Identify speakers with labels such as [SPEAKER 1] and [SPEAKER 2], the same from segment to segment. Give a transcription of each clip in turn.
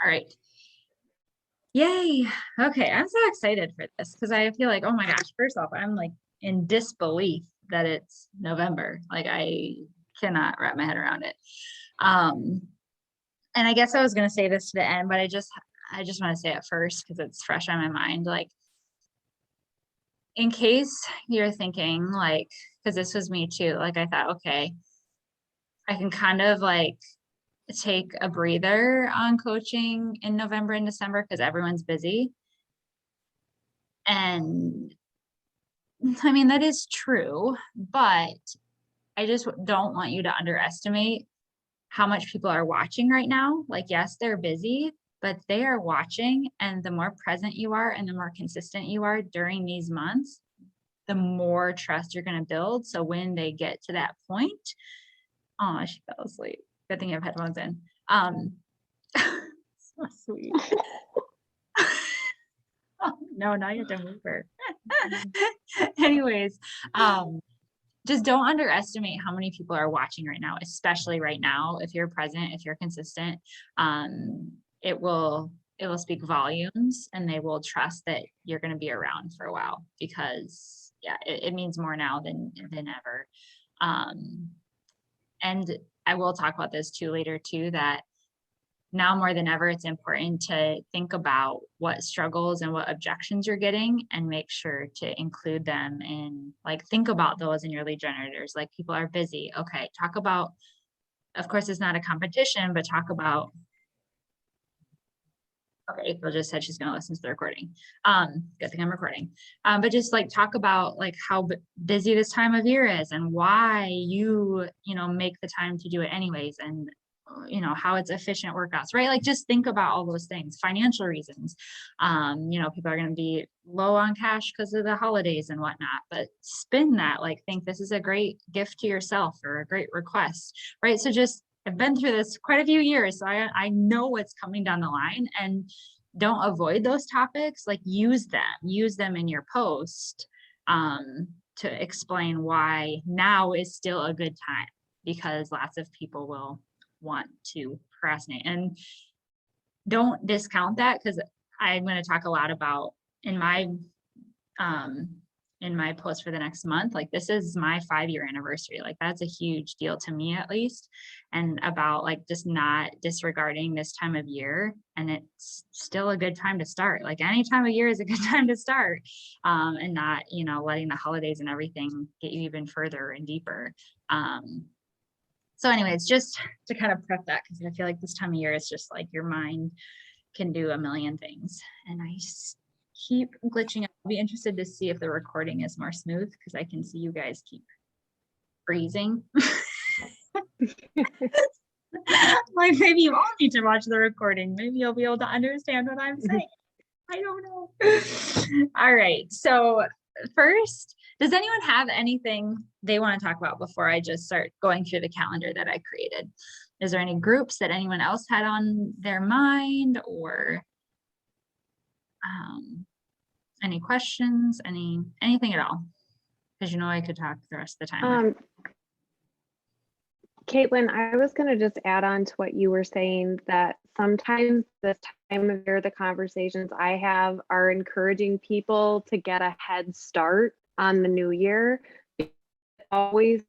[SPEAKER 1] All right. Yay. Okay. I'm so excited for this because I feel like, oh my gosh, first off, I'm like in disbelief that it's November. Like I cannot wrap my head around it. Um, and I guess I was gonna say this to the end, but I just want to say it first because it's fresh on my mind. Like, in case you're thinking, like, because this was me too, like I thought, okay, I can kind of like take a breather on coaching in November and December because everyone's busy. And I mean, that is true, but I just don't want you to underestimate how much people are watching right now. Like, yes, they're busy, but they are watching. And the more present you are and the more consistent you are during these months, the more trust you're going to build. So when they get to that point, oh, she fell asleep. Good thing I have headphones in. So sweet. Oh, no, now you have to move her. Anyways, just don't underestimate how many people are watching right now, especially right now. If you're present, if you're consistent, it will speak volumes, and they will trust that you're going to be around for a while because yeah, it means more now than ever. And I will talk about this too later too, that now more than ever, it's important to think about what struggles and what objections you're getting and make sure to include them in, like, think about those in your lead generators. Like, people are busy. Okay, talk about, of course, it's not a competition, but talk about, okay, April just said she's going to listen to the recording. Good thing I'm recording. But just like talk about like how busy this time of year is and why you make the time to do it anyways. And how it's efficient workouts, right? Like just think about all those things, financial reasons. People are going to be low on cash because of the holidays and whatnot, but spin that, like think this is a great gift to yourself or a great request, right? So just I've been through this quite a few years, so I know what's coming down the line, and don't avoid those topics. Like use them in your post to explain why now is still a good time, because lots of people will want to procrastinate. And don't discount that, because I'm going to talk a lot about um in my post for the next month, like this is my 5-year anniversary. Like that's a huge deal to me, at least, and about like just not disregarding this time of year. And it's still a good time to start. Like any time of year is a good time to start, and not letting the holidays and everything get you even further and deeper. So anyways, just to kind of prep that, because I feel like this time of year is just like your mind can do a million things. And I keep glitching. I'll be interested to see if the recording is more smooth, because I can see you guys keep freezing. Like maybe you all need to watch the recording. Maybe you'll be able to understand what I'm saying. I don't know. All right. So first, does anyone have anything they want to talk about before I just start going through the calendar that I created? Is there any groups that anyone else had on their mind, or any questions, anything at all? Because I could talk the rest of the time.
[SPEAKER 2] Caitlin, I was going to just add on to what you were saying, that sometimes this time of year, the conversations I have are encouraging people to get a head start on the new year. Always,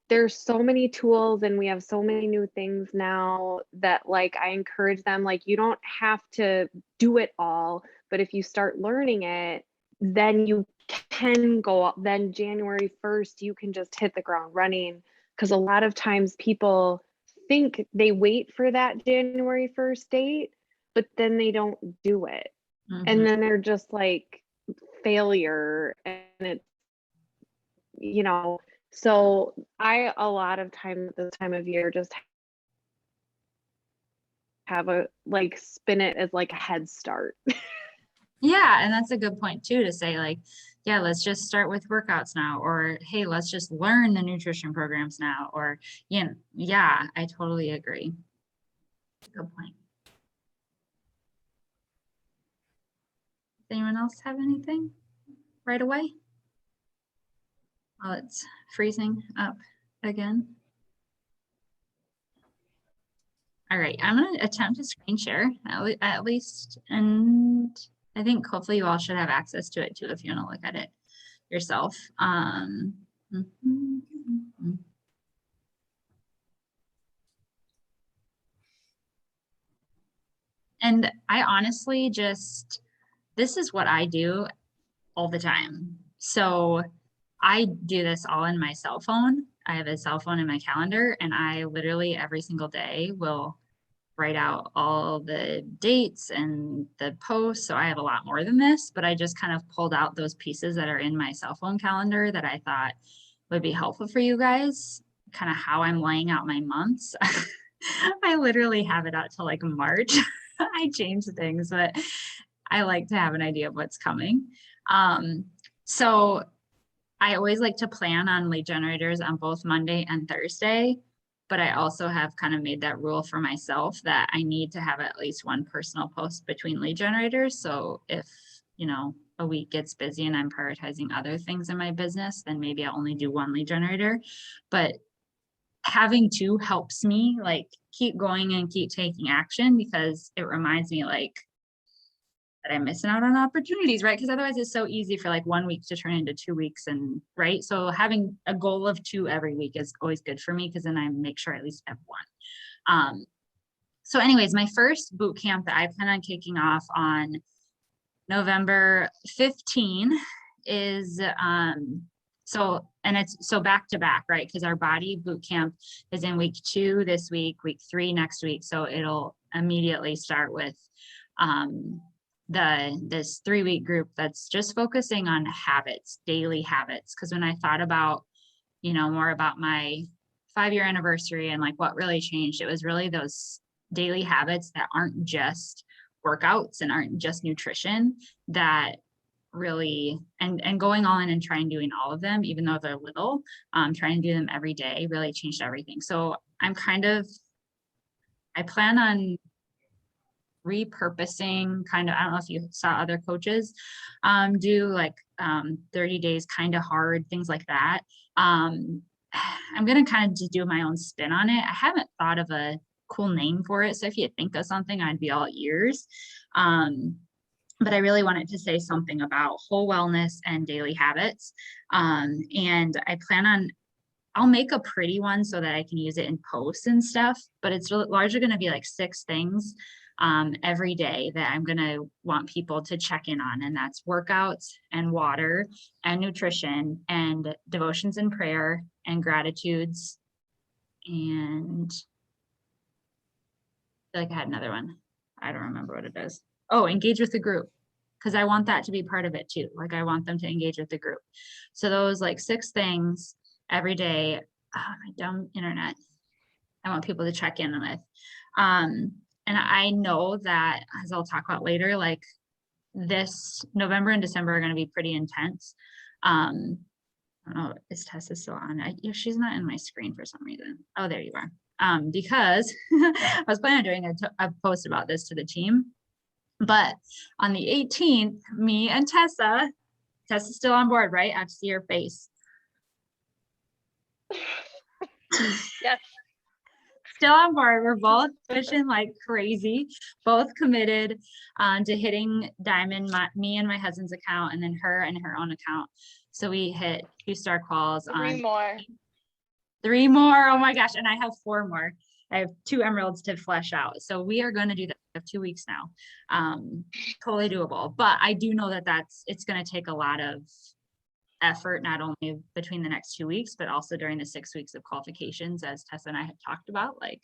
[SPEAKER 2] there's so many tools and we have so many new things now that like I encourage them, like you don't have to do it all, but if you start learning it, then you can go up. Then January 1st, you can just hit the ground running. Because a lot of times people think they wait for that January 1st date, but then they don't do it.
[SPEAKER 1] Mhm.
[SPEAKER 2] And then they're just like failure. And it's, so I, a lot of time at this time of year, just have a like spin it as like a head start.
[SPEAKER 1] Yeah, and that's a good point too, to say like, yeah, let's just start with workouts now, or hey, let's just learn the nutrition programs now, or yeah, I totally agree. Good point. Does anyone else have anything right away? Oh, it's freezing up again. All right, I'm gonna attempt to screen share at least, and I think hopefully you all should have access to it too if you want to look at it yourself. And I honestly just, this is what I do all the time. So I do this all in my cell phone. I have a cell phone in my calendar, and I literally every single day will write out all the dates and the posts. So I have a lot more than this, but I just kind of pulled out those pieces that are in my cell phone calendar that I thought would be helpful for you guys, kind of how I'm laying out my months. I literally have it out till like March. I change things, but I like to have an idea of what's coming. So I always like to plan on lead generators on both Monday and Thursday, but I also have kind of made that rule for myself that I need to have at least one personal post between lead generators. So if, you know, a week gets busy and I'm prioritizing other things in my business, then maybe I'll only do one lead generator. But having two helps me like keep going and keep taking action, because it reminds me like that I'm missing out on opportunities, right? Because otherwise it's so easy for like 1 week to turn into 2 weeks, and right. So having a goal of 2 every week is always good for me, because then I make sure I at least have one. So anyways, my first boot camp that I plan on kicking off on November 15 is so back to back, right? Because our body boot camp is in week 2 this week, week 3 next week. So it'll immediately start with this 3-week group that's just focusing on habits, daily habits. Because when I thought about, you know, more about my 5-year anniversary and like what really changed, it was really those daily habits that aren't just workouts and aren't just nutrition, that really, and going all in and trying doing all of them, even though they're little, trying to do them every day really changed everything. So I plan on repurposing kind of, I don't know if you saw other coaches do like 30 days kind of hard, things like that. I'm going to kind of just do my own spin on it. I haven't thought of a cool name for it. So if you think of something, I'd be all ears. But I really wanted to say something about whole wellness and daily habits. And I plan on, I'll make a pretty one so that I can use it in posts and stuff, but it's largely going to be like 6 things every day that I'm going to want people to check in on. And that's workouts and water and nutrition and devotions and prayer and gratitudes. And I feel like I had another one. I don't remember what it is. Oh, engage with the group. Because I want that to be part of it too. Like I want them to engage with the group. So those like 6 things every day. Oh, my dumb internet. I want people to check in with. And I know that, as I'll talk about later, like this November and December are going to be pretty intense. I don't know, is Tessa still on? She's not in my screen for some reason. Oh, there you are. Because I was planning on doing a post about this to the team. But on the 18th, me and Tessa's still on board, right? I have to see her face.
[SPEAKER 3] Yes.
[SPEAKER 1] Still on board. We're both pushing like crazy, both committed to hitting Diamond, me and my husband's account, and then her and her own account. So we hit 2-star calls on
[SPEAKER 3] 3 more.
[SPEAKER 1] 3 more. Oh my gosh. And I have 4 more. I have 2 emeralds to flesh out. So we are going to do that. We have 2 weeks now. Totally doable. But I do know that it's going to take a lot of effort, not only between the next 2 weeks, but also during the 6 weeks of qualifications, as Tessa and I have talked about. Like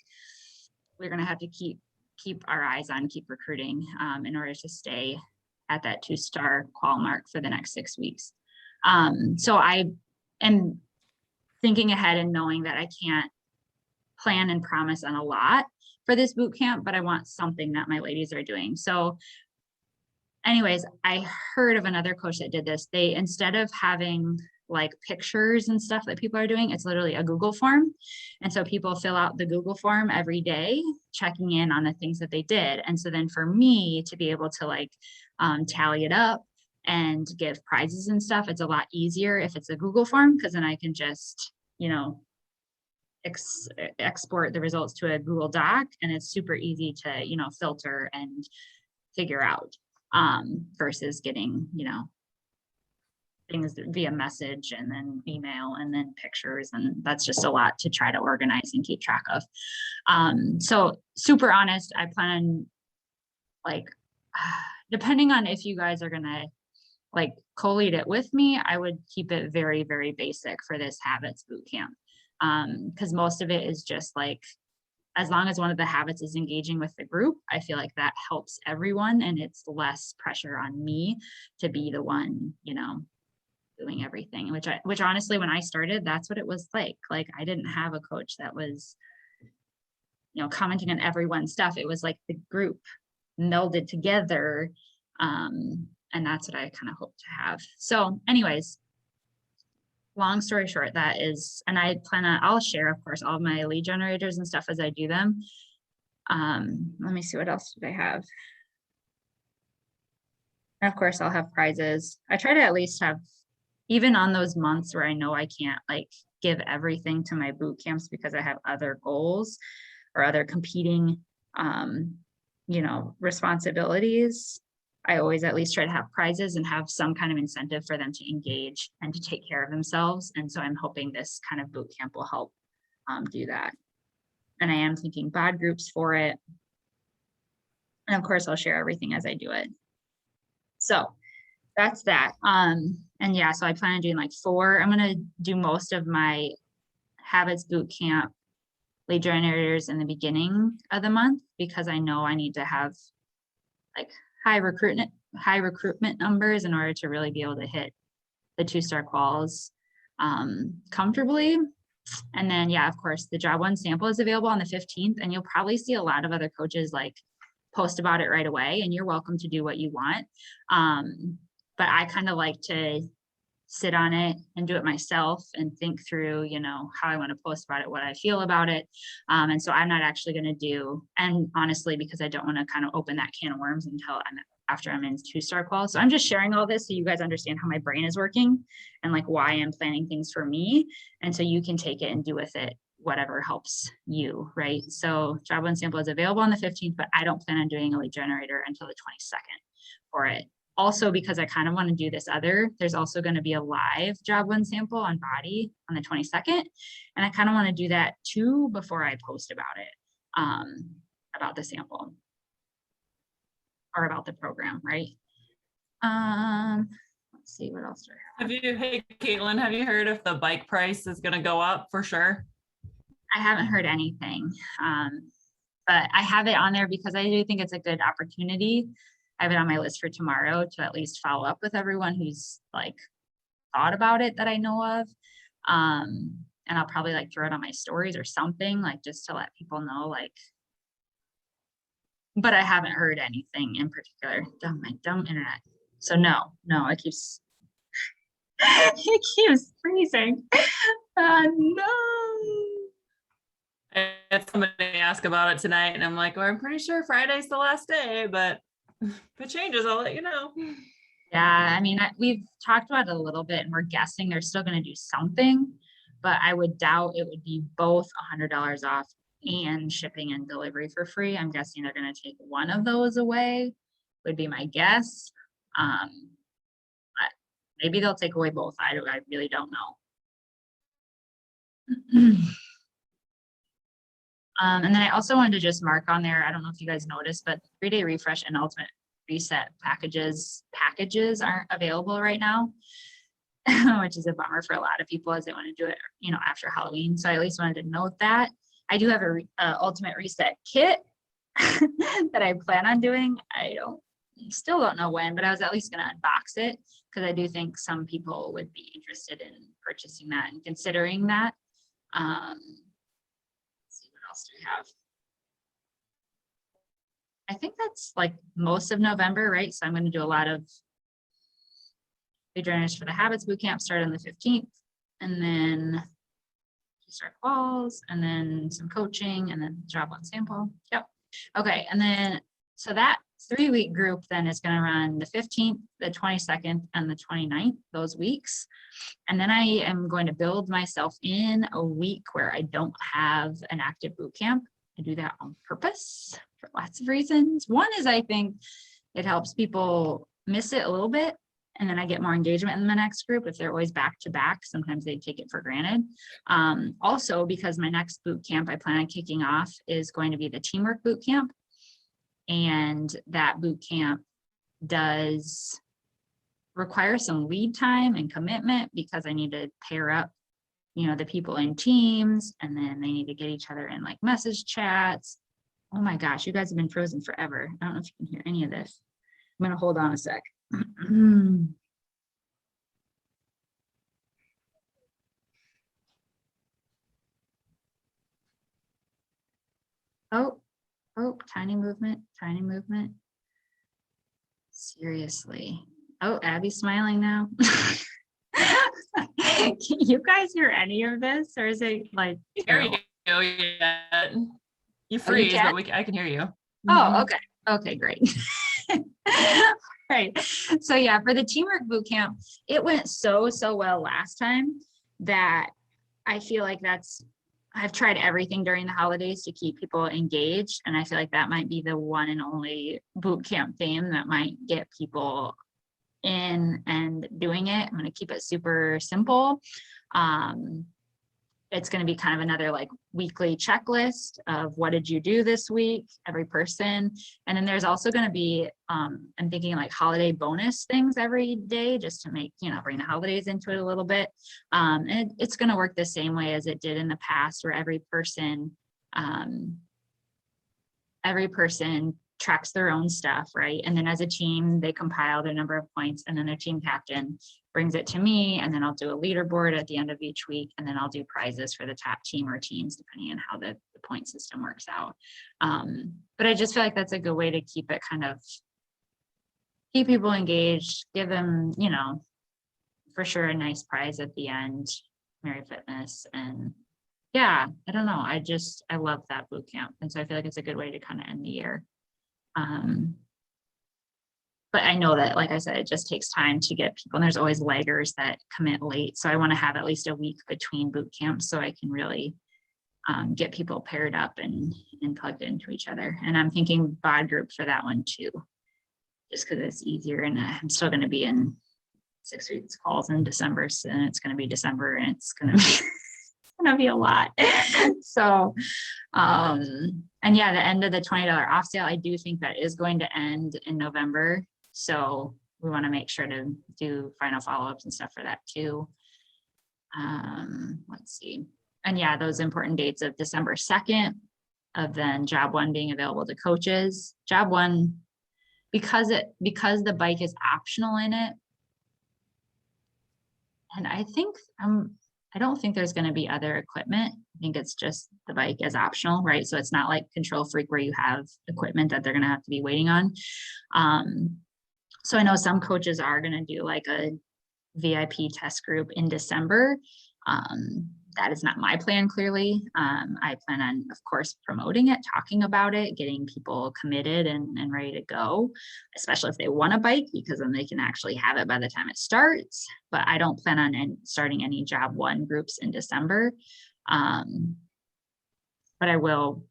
[SPEAKER 1] we're going to have to keep our eyes on, keep recruiting in order to stay at that 2-star qual mark for the next 6 weeks. So I am thinking ahead and knowing that I can't plan and promise on a lot for this boot camp, but I want something that my ladies are doing. So anyways, I heard of another coach that did this. They, instead of having like pictures and stuff that people are doing, it's literally a Google form. And so people fill out the Google form every day, checking in on the things that they did. And so then for me to be able to like tally it up and give prizes and stuff, it's a lot easier if it's a Google form, because then I can just, you know, export the results to a Google Doc, and it's super easy to, you know, filter and figure out, versus getting, you know, things via message and then email and then pictures. And that's just a lot to try to organize and keep track of. So super honest, I plan, like, depending on if you guys are gonna like co-lead it with me, I would keep it very, very basic for this habits boot camp. Because most of it is just like, as long as one of the habits is engaging with the group, I feel like that helps everyone, and it's less pressure on me to be the one, you know, doing everything, which honestly, when I started, that's what it was like. Like, I didn't have a coach that was, you know, commenting on everyone's stuff. It was like the group melded together. And that's what I kind of hope to have. So anyways, long story short, that is, and I plan on, I'll share, of course, all of my lead generators and stuff as I do them. Let me see, what else did I have? And of course, I'll have prizes. I try to at least have, even on those months where I know I can't like give everything to my boot camps because I have other goals or other competing, you know, responsibilities, I always at least try to have prizes and have some kind of incentive for them to engage and to take care of themselves. And so I'm hoping this kind of boot camp will help do that. And I am thinking bod groups for it. And of course, I'll share everything as I do it. So that's that. And yeah, so I plan on doing like 4. I'm going to do most of my habits boot camp lead generators in the beginning of the month, because I know I need to have like high recruitment numbers in order to really be able to hit the 2-star quals comfortably. And then, yeah, of course, the job 1 sample is available on the 15th, and you'll probably see a lot of other coaches like post about it right away, and you're welcome to do what you want. But I kind of like to sit on it and do it myself and think through, you know, how I want to post about it, what I feel about it. And so I'm not actually going to do, and honestly, because I don't want to kind of open that can of worms after I'm in 2-star qual. So I'm just sharing all this so you guys understand how my brain is working and like why I'm planning things for me. And so you can take it and do with it whatever helps you, right? So job 1 sample is available on the 15th, but I don't plan on doing a lead generator until the 22nd for it. Also, because I kind of want to do this there's also going to be a live job 1 sample on body on the 22nd. And I kind of want to do that too before I post about it, about the sample or about the program, right? Let's see, what else do I have?
[SPEAKER 4] Hey, Caitlin, have you heard if the bike price is going to go up for sure?
[SPEAKER 1] I haven't heard anything, but I have it on there because I do think it's a good opportunity. I have it on my list for tomorrow to at least follow up with everyone who's like thought about it that I know of. And I'll probably like throw it on my stories or something, like just to let people know, like, but I haven't heard anything in particular. My dumb internet. So no, it keeps freezing. No.
[SPEAKER 4] I had somebody ask about it tonight, and I'm like, well, I'm pretty sure Friday's the last day, but if it changes, I'll let you know.
[SPEAKER 1] Yeah, I mean, we've talked about it a little bit, and we're guessing they're still going to do something, but I would doubt it would be both $100 off and shipping and delivery for free. I'm guessing they're going to take one of those away, would be my guess. But maybe they'll take away both. I really don't know. And then I also wanted to just mark on there, I don't know if you guys noticed, but 3-day refresh and ultimate reset packages aren't available right now, which is a bummer for a lot of people as they want to do it, you know, after Halloween. So I at least wanted to note that. I do have a ultimate reset kit that I plan on doing. Still don't know when, but I was at least going to unbox it because I do think some people would be interested in purchasing that and considering that. Let's see, what else do we have? I think that's like most of November, right? So I'm going to do a lot of lead generators for the Habits Bootcamp, start on the 15th, and then start calls, and then some coaching, and then job 1 sample. Yep. Okay. And then, so that 3-week group then is going to run the 15th, the 22nd, and the 29th, those weeks. And then I am going to build myself in a week where I don't have an active boot camp. I do that on purpose for lots of reasons. One is I think it helps people miss it a little bit, and then I get more engagement in the next group. If they're always back to back, sometimes they take it for granted. Also, because my next boot camp I plan on kicking off is going to be the teamwork boot camp. And that boot camp does require some lead time and commitment because I need to pair up, the people in teams, and then they need to get each other in like message chats. Oh my gosh, you guys have been frozen forever. I don't know if you can hear any of this. I'm going to hold on a sec. Oh, tiny movement, tiny movement. Seriously. Oh, Abby's smiling now. Can you guys hear any of this, or is it like
[SPEAKER 4] There you
[SPEAKER 1] terrible?
[SPEAKER 4] go. Yeah. You freeze,
[SPEAKER 1] can?
[SPEAKER 4] but I can hear you.
[SPEAKER 1] Oh, okay. Okay, great. Right. So yeah, for the teamwork boot camp, it went so well last time that I feel like I've tried everything during the holidays to keep people engaged. And I feel like that might be the one and only boot camp theme that might get people in and doing it. I'm going to keep it super simple. It's going to be kind of another like weekly checklist of what did you do this week, every person. And then there's also going to be, I'm thinking like holiday bonus things every day just to make, bring the holidays into it a little bit. And it's going to work the same way as it did in the past, where every person tracks their own stuff, right? And then as a team, they compile their number of points, and then their team captain brings it to me, and then I'll do a leaderboard at the end of each week, and then I'll do prizes for the top team or teams, depending on how the point system works out. But I just feel like that's a good way to keep people engaged, give them, for sure a nice prize at the end, Merry Fitness. And yeah, I don't know. I love that boot camp. And so I feel like it's a good way to kind of end the year. But I know that, like I said, it just takes time to get people, and there's always laggers that commit late. So I want to have at least a week between boot camps so I can really get people paired up and plugged into each other. And I'm thinking bod group for that one too, just because it's easier. And I'm still going to be in 6 weeks calls in December, and it's going to be December, and it's going to be a lot. So, and yeah, the end of the $20 off sale, I do think that is going to end in November. So we want to make sure to do final follow-ups and stuff for that too. Let's see. And yeah, those important dates of December 2nd, of then job one being available to coaches. Job one, because the bike is optional in it. And I don't think there's going to be other equipment. I think it's just the bike is optional, right? So it's not like Control Freak where you have equipment that they're going to have to be waiting on. So I know some coaches are going to do like a VIP test group in December. That is not my plan, clearly. I plan on, of course, promoting it, talking about it, getting people committed and ready to go, especially if they want a bike, because then they can actually have it by the time it starts. But I don't plan on starting any job one groups in December. But I will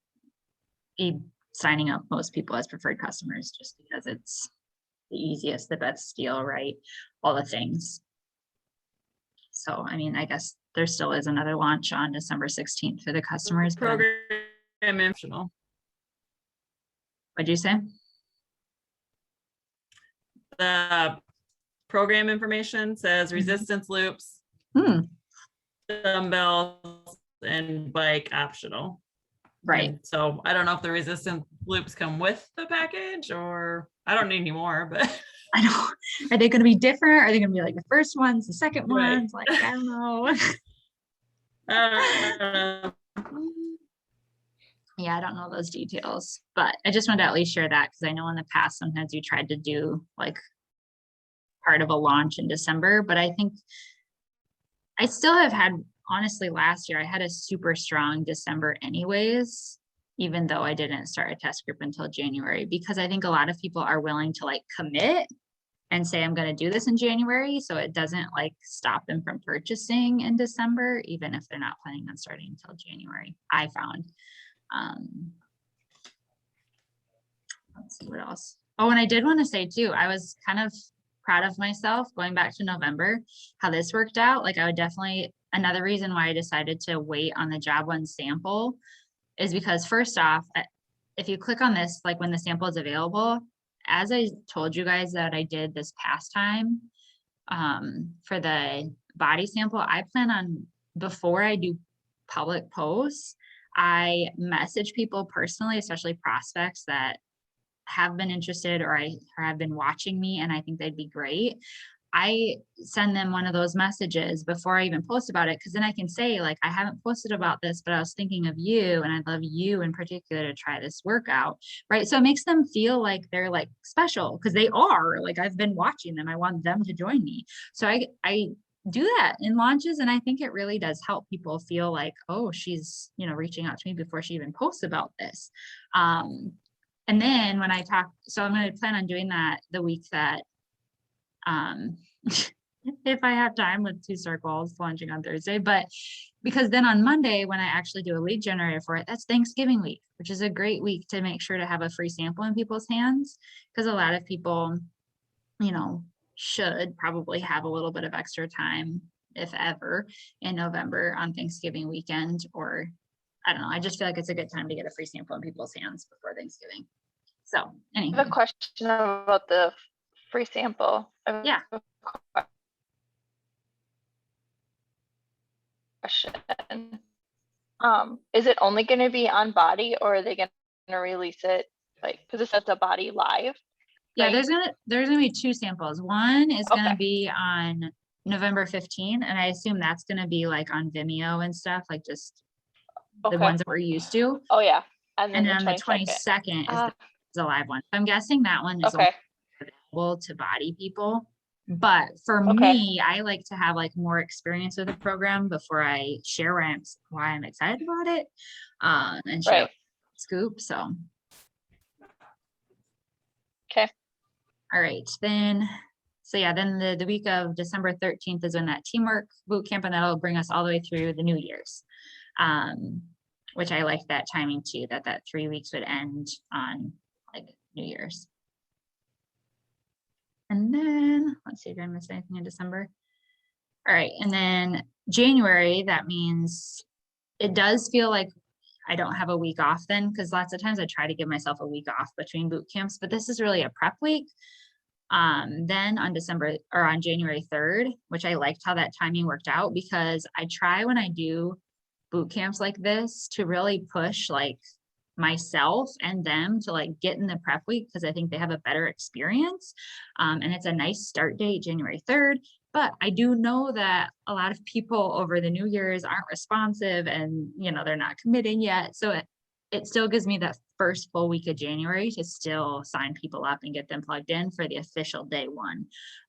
[SPEAKER 1] be signing up most people as preferred customers just because it's the easiest, the best deal, right? All the things. So, I mean, I guess there still is another launch on December 16th for the customers.
[SPEAKER 4] Program optional.
[SPEAKER 1] What'd you say?
[SPEAKER 4] The program information says resistance loops, dumbbells, and bike optional.
[SPEAKER 1] Right.
[SPEAKER 4] And so I don't know if the resistance loops come with the package, or I don't need any more, but
[SPEAKER 1] I don't, are they going to be different? Are they going to be like the first ones, the second
[SPEAKER 4] Right.
[SPEAKER 1] ones? Like, I don't know. Yeah, I don't know those details, but I just wanted to at least share that because I know in the past, sometimes you tried to do like part of a launch in December, but I think I still have had, honestly, last year, I had a super strong December anyways. even though I didn't start a test group until January, because I think a lot of people are willing to like commit and say, I'm going to do this in January. So it doesn't like stop them from purchasing in December, even if they're not planning on starting until January, I found. Let's see what else. Oh, and I did want to say too, I was kind of proud of myself going back to November, how this worked out. Like I would definitely, another reason why I decided to wait on the job one sample is because first off, if you click on this, like when the sample is available, as I told you guys that I did this past time for the body sample, I plan on, before I do public posts, I message people personally, especially prospects that have been interested or have been watching me and I think they'd be great. I send them one of those messages before I even post about it, because then I can say like, I haven't posted about this, but I was thinking of you and I'd love you in particular to try this workout, right? So it makes them feel like they're like special, because they are. Like I've been watching them. I want them to join me. So I do that in launches, and I think it really does help people feel like, oh, she's, you know, reaching out to me before she even posts about this. And then when I talk, so I'm going to plan on doing that the week that if I have time with 2 circles launching on Thursday, but because then on Monday, when I actually do a lead generator for it, that's Thanksgiving week, which is a great week to make sure to have a free sample in people's hands. Because a lot of people, you know, should probably have a little bit of extra time, if ever, in November on Thanksgiving weekend, or I don't know. I just feel like it's a good time to get a free sample in people's hands before Thanksgiving. So
[SPEAKER 3] I have
[SPEAKER 1] anyway,
[SPEAKER 3] a question about the free sample.
[SPEAKER 1] Yeah.
[SPEAKER 3] Question. Is it only going to be on body, or are they going to release it like, because it says the body live?
[SPEAKER 1] yeah,
[SPEAKER 3] right?
[SPEAKER 1] there's gonna be 2 samples. One is gonna
[SPEAKER 3] Okay.
[SPEAKER 1] be on November 15, and I assume that's gonna be like on Vimeo and stuff, like just the
[SPEAKER 3] Okay.
[SPEAKER 1] ones that we're used to.
[SPEAKER 3] Oh yeah. And then
[SPEAKER 1] And
[SPEAKER 3] the
[SPEAKER 1] then the
[SPEAKER 3] 22nd.
[SPEAKER 1] 22nd is the live one. I'm guessing that one is only
[SPEAKER 3] Okay.
[SPEAKER 1] available to body people. But for
[SPEAKER 3] Okay.
[SPEAKER 1] me, I like to have like more experience with the program before I share why I'm excited about it, and share
[SPEAKER 3] Right.
[SPEAKER 1] scoop. So.
[SPEAKER 3] Okay.
[SPEAKER 1] All right, then, so yeah, then the week of December 13th is when that teamwork boot camp, and that'll bring us all the way through the New Year's. Which I like that timing too, that 3 weeks would end on like New Year's. And then, let's see, did I miss anything in December? All right, and then January, that means it does feel like I don't have a week off then, because lots of times I try to give myself a week off between boot camps, but this is really a prep week. Then on January 3rd, which I liked how that timing worked out, because I try when I do boot camps like this to really push like myself and them to like get in the prep week, because I think they have a better experience. And it's a nice start date, January 3rd. But I do know that a lot of people over the New Year's aren't responsive, and you know, they're not committing yet. So it still gives me that first full week of January to still sign people up and get them plugged in for the official day 1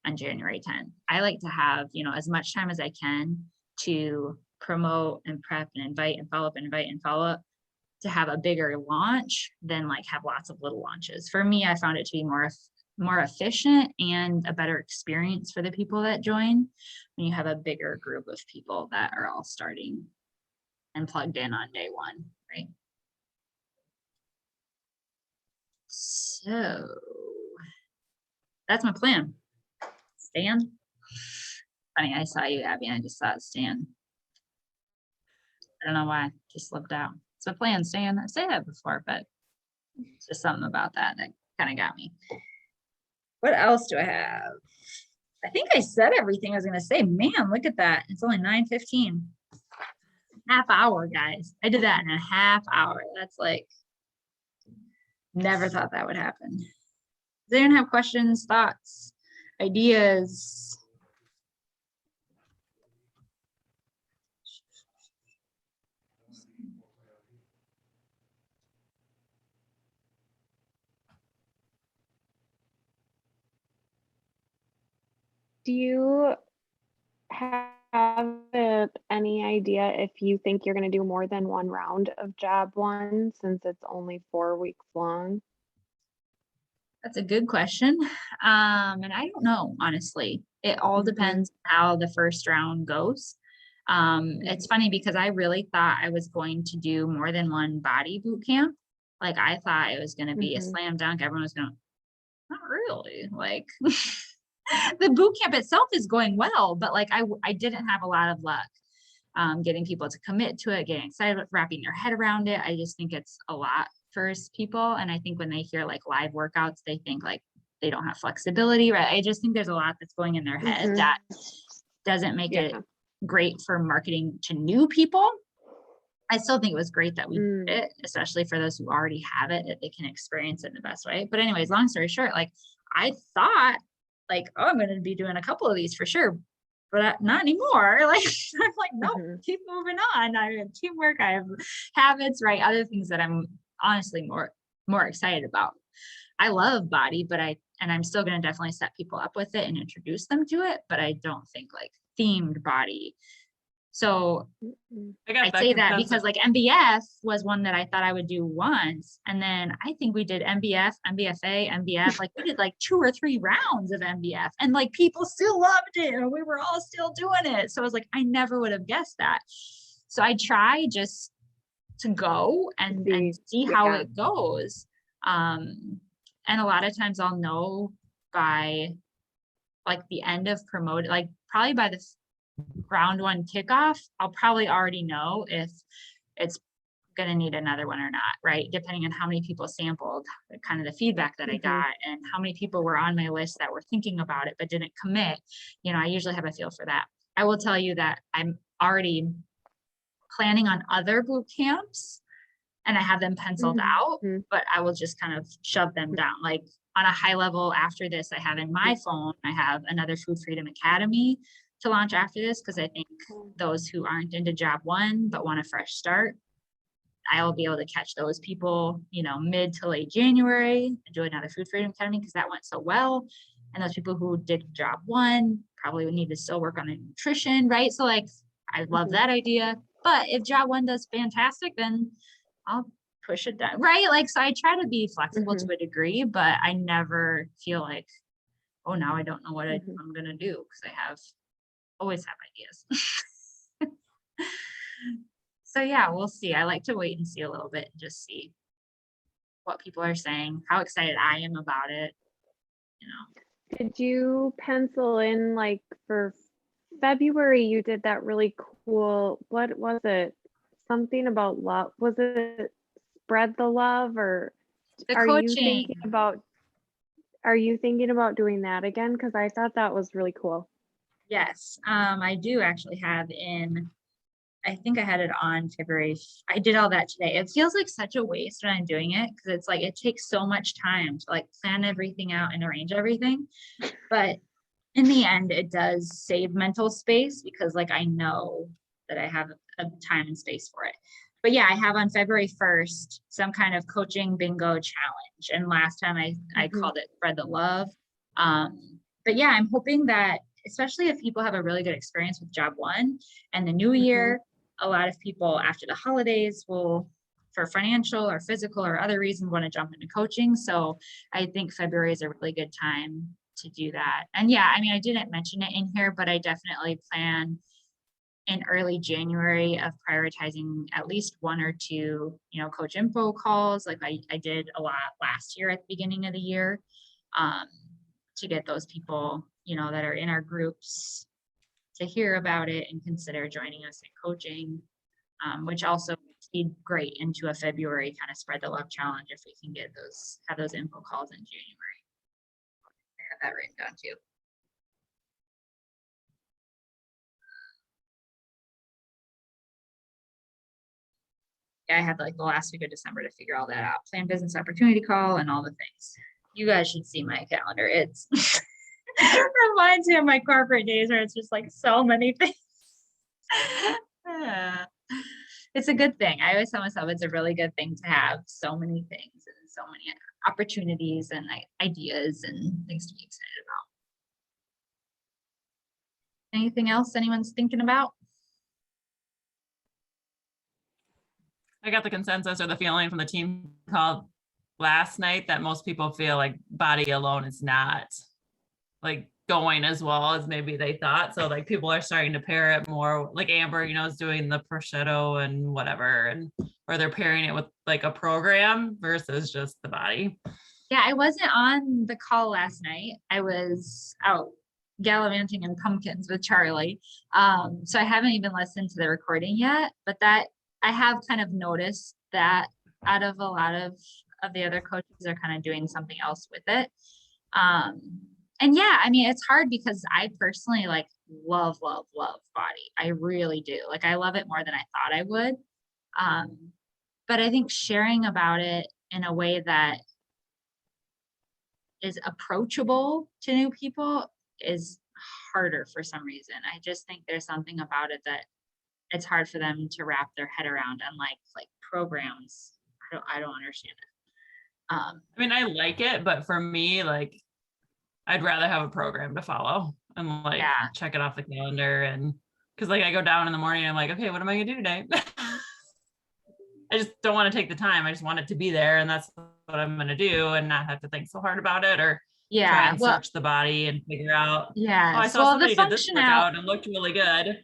[SPEAKER 1] on January 10th. I like to have, you know, as much time as I can to promote and prep and invite and follow up and invite and follow up, to have a bigger launch than like have lots of little launches. For me, I found it to be more efficient and a better experience for the people that join when you have a bigger group of people that are all starting and plugged in on day 1, right? So that's my plan. Stan? Funny, I saw you, Abby, and I just saw it, Stan. I don't know why, just slipped out. It's my plan, Stan. I say that before, but it's just something about that kind of got me. What else do I have? I think I said everything I was gonna say. Man, look at that. It's only 9:15. Half hour, guys. I did that in a half hour. That's like, never thought that would happen. Does anyone have questions, thoughts, ideas?
[SPEAKER 2] Do you have have any idea if you think you're gonna do more than one round of job one since it's only 4 weeks long?
[SPEAKER 1] That's a good question. And I don't know, honestly. It all
[SPEAKER 2] Mhm.
[SPEAKER 1] depends how the first round goes. It's funny because I really thought I was going to do more than one body boot camp. Like I thought it was going to be a
[SPEAKER 2] Mhm.
[SPEAKER 1] slam dunk. Everyone was going, not really. Like the boot camp itself is going well, but like I didn't have a lot of luck getting people to commit to it, getting excited, wrapping their head around it. I just think it's a lot for people. And I think when they hear like live workouts, they think like they don't have flexibility, right? I just think there's a lot that's going in their head
[SPEAKER 2] Mhm.
[SPEAKER 1] that doesn't make it
[SPEAKER 2] Yeah.
[SPEAKER 1] great for marketing to new people. I still think it was great that we did
[SPEAKER 2] Mm.
[SPEAKER 1] it, especially for those who already have it, that they can experience it in the best way. But anyways, long story short, like I thought like, oh, I'm going to be doing a couple of these for sure, but not anymore. Like I'm like, no,
[SPEAKER 2] Mhm.
[SPEAKER 1] keep moving on. I have teamwork, I have habits, right? Other things that I'm honestly more excited about. I love body, but I'm still going to definitely set people up with it and introduce them to it, but I don't think like themed body. So
[SPEAKER 2] Mm.
[SPEAKER 4] I got
[SPEAKER 1] I
[SPEAKER 4] that
[SPEAKER 1] say that because
[SPEAKER 4] consensus.
[SPEAKER 1] like MBF was one that I thought I would do once. And then I think we did MBF, MBFA, MBF. Like we did like 2 or 3 rounds of MBF and like people still loved it and we were all still doing it. So I was like, I never would have guessed that. So I try just to go and see how
[SPEAKER 2] Yeah.
[SPEAKER 1] it goes. And a lot of times I'll know by like the end of promote, like probably by the round 1 kickoff, I'll probably already know if it's going to need another one or not, right? Depending on how many people sampled, kind of the feedback that I
[SPEAKER 2] Mhm.
[SPEAKER 1] got, and how many people were on my list that were thinking about it but didn't commit. I usually have a feel for that. I will tell you that I'm already planning on other boot camps and I have them penciled out,
[SPEAKER 2] Mhm.
[SPEAKER 1] but I will just kind of shove them down. Like on a high level after this, I have in my phone, I have another Food Freedom Academy to launch after this because I think those who aren't into job one but want a fresh start, I'll be able to catch those people, mid to late January and do another Food Freedom Academy because that went so well. And those people who did job one probably would need to still work on their nutrition, right? So like, I love
[SPEAKER 2] Mhm.
[SPEAKER 1] that idea. But if job one does fantastic, then I'll push it down, right? Like, so I try to be flexible
[SPEAKER 2] Mhm.
[SPEAKER 1] to a degree, but I never feel like, oh, now I don't know what
[SPEAKER 2] Mhm.
[SPEAKER 1] I'm going to do because I always have ideas. So yeah, we'll see. I like to wait and see a little bit and just see what people are saying, how excited I am about it, you know.
[SPEAKER 2] Did you pencil in like for February you did that really cool, what was it? Something about love. Was it spread the love or
[SPEAKER 1] The
[SPEAKER 2] are you thinking
[SPEAKER 1] coaching,
[SPEAKER 2] about are you thinking about doing that again? Because I thought that was really cool.
[SPEAKER 1] yes, I do actually have I think I had it on February. I did all that today. It feels like such a waste when I'm doing it because it's like it takes so much time to like plan everything out and arrange everything. But in the end, it does save mental space because like I know that I have a time and space for it. But yeah, I have on February 1st some kind of coaching bingo challenge. And last time I
[SPEAKER 2] Mhm.
[SPEAKER 1] called it Spread the Love. But yeah, I'm hoping that especially if people have a really good experience with job one and the new
[SPEAKER 2] Mhm.
[SPEAKER 1] year, a lot of people after the holidays will, for financial or physical or other reasons, want to jump into coaching. So I think February is a really good time to do that. And yeah, I mean, I didn't mention it in here, but I definitely plan in early January of prioritizing at least 1 or 2, coach info calls. Like I did a lot last year at the beginning of the year um, to get those people, that are in our groups to hear about it and consider joining us in coaching, which also feed great into a February kind of spread the love challenge if we can have those info calls in January. I have that written down too. Yeah, I had like the last week of December to figure all that out. Plan business opportunity call and all the things. You guys should see my calendar. It's reminds me of my corporate days where it's just like so many things. Yeah. It's a good thing. I always tell myself it's a really good thing to have so many things and so many opportunities and ideas and things to be excited about. Anything else anyone's thinking about?
[SPEAKER 4] I got the consensus or the feeling from the team call last night that most people feel like body alone is not like going as well as maybe they thought. So like people are starting to pair it more, like Amber, is doing the prosciutto and whatever, and or they're pairing it with like a program versus just the body.
[SPEAKER 1] Yeah, I wasn't on the call last night. I was out gallivanting in pumpkins with Charlie. So I haven't even listened to the recording yet, but that I have kind of noticed that out of a lot of the other coaches are kind of doing something else with it. And yeah, I mean, it's hard because I personally like love body. I really do. Like I love it more than I thought I would. But I think sharing about it in a way that is approachable to new people is harder for some reason. I just think there's something about it that it's hard for them to wrap their head around, unlike like programs. I don't understand it.
[SPEAKER 4] I mean, I like it, but for me, like I'd rather have a program to follow and like check it off the calendar. And because like I go down in the morning, I'm like, okay, what am I gonna do today? I just don't want to take the time. I just want it to be there, and that's what I'm gonna do, and not have to think so hard about it or try and search the body and figure out. Oh, I saw somebody did this workout and looked really good.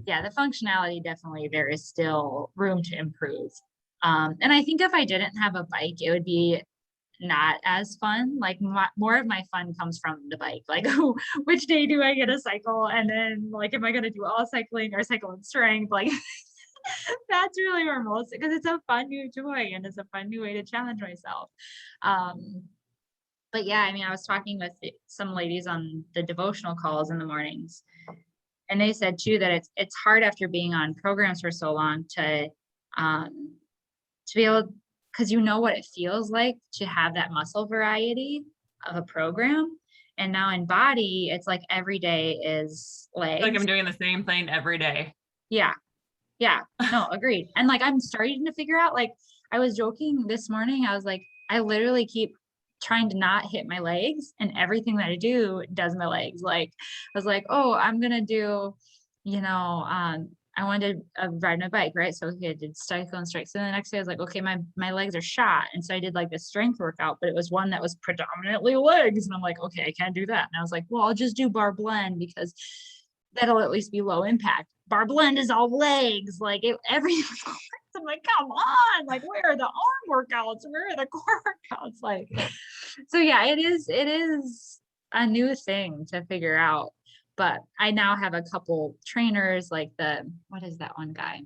[SPEAKER 1] Yeah, the functionality definitely there is still room to improve. And I think if I didn't have a bike, it would be not as fun. Like more of my fun comes from the bike. Like which day do I get a cycle? And then like, am I going to do all cycling or cycle and strength? Like that's really where most, because it's a fun new joy and it's a fun new way to challenge myself. But yeah, I mean, I was talking with some ladies on the devotional calls in the mornings, and they said too that it's hard after being on programs for so long to be able, because you know what it feels like to have that muscle variety of a program. And now in body, it's like every day is legs.
[SPEAKER 4] Like I'm doing the same thing every day.
[SPEAKER 1] Yeah. No, agreed. And like I'm starting to figure out, like I was joking this morning, I was like, I literally keep trying to not hit my legs, and everything that I do does my legs. Like I was like, oh, I'm gonna do, I wanted to ride my bike, right? So I did cycle and strength. So the next day I was like, okay, my legs are shot. And so I did like this strength workout, but it was one that was predominantly legs. And I'm like, okay, I can't do that. And I was like, well, I'll just do bar blend because that'll at least be low impact. Bar blend is all legs, like everything. I'm like, come on, like where are the arm workouts? Where are the core workouts? Like, so yeah, it is a new thing to figure out. But I now have a couple trainers, like what is that one guy?